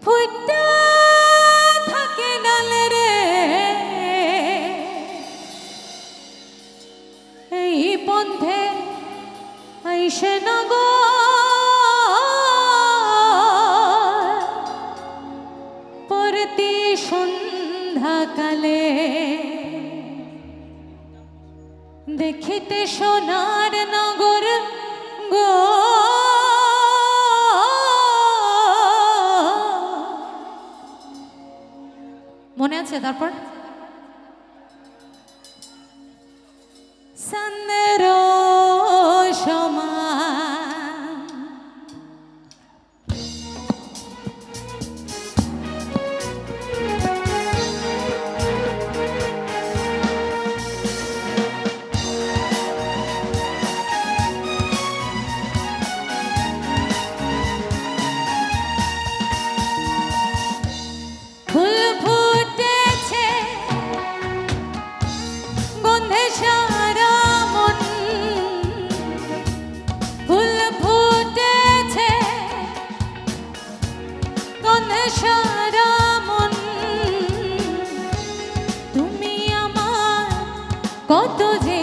ফুটা থাকে ডালে রে এই পন্থে আইসে নগো পরতি সন্ধ্যাকালে দেখিতে সোনার নগর গো মনে আছে তারপর সন্দের সমান ফুল ফুটেছে গন্ধে সারা মন ফুল ফুটেছে গন্ধে সারা মন তুমি আমার কত যে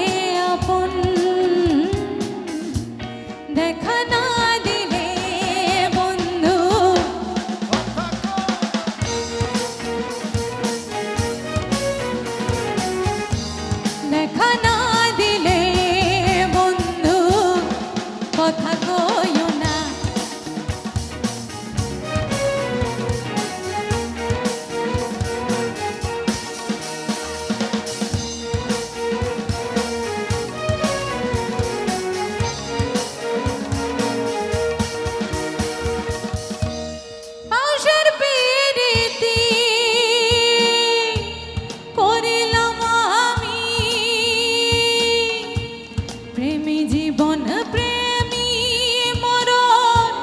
আপন দেখা না দিলে বন্ধু দেখা না দিলে বন্ধু কথা কইও না পাশের পিরিতি করিলাম আমি প্রেমী জীবন প্রেমী মরণ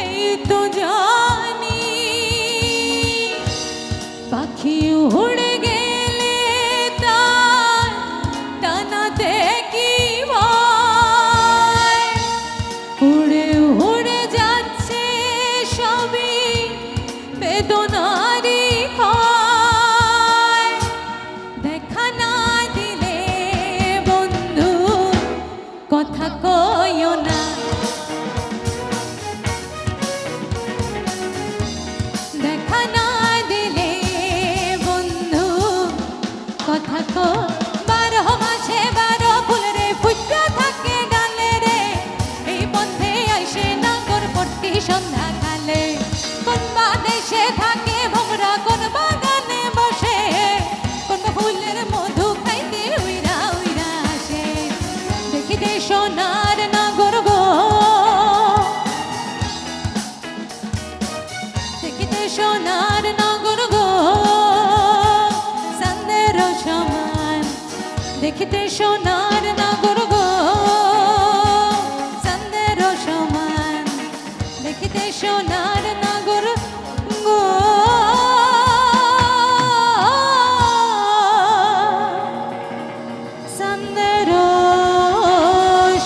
এই তো জানি পাখি উড়ে গেলে তার টানাতে কি ভয় উড়ে উড়ে যাচ্ছে সবই বেদনারি হয় দেখা না দিলে বন্ধু কথা কইও না দেখা না দিলে বন্ধু কথা কো 12 মাসে 12 ফুল রে ফুটে থাকে ডালে রে এই পথে আইসে নাগর পট্টি সন্ধ্যাকালে কোন বাদেশে থাকে ভোমরা কোন বাগানে বসে কোন ফুলের মধু খাইতে উইরা উইরা আসে দেখিতে সোনার নগর গো দেখিতে সোনার নগর গো সন্দের সমান দেখিতে সোনার নগর গো সন্দের সমান দেখিতে সোনার নগর গো সন্দের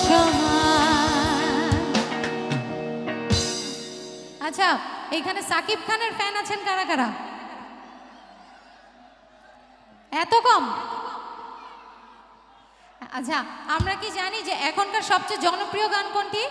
সমান। আচ্ছা এখানে সাকিব খানের ফ্যান আছেন কারা কারা এত কম আচ্ছা আমরা কি জানি যে এখনকার সবচেয়ে জনপ্রিয় গান কোনটি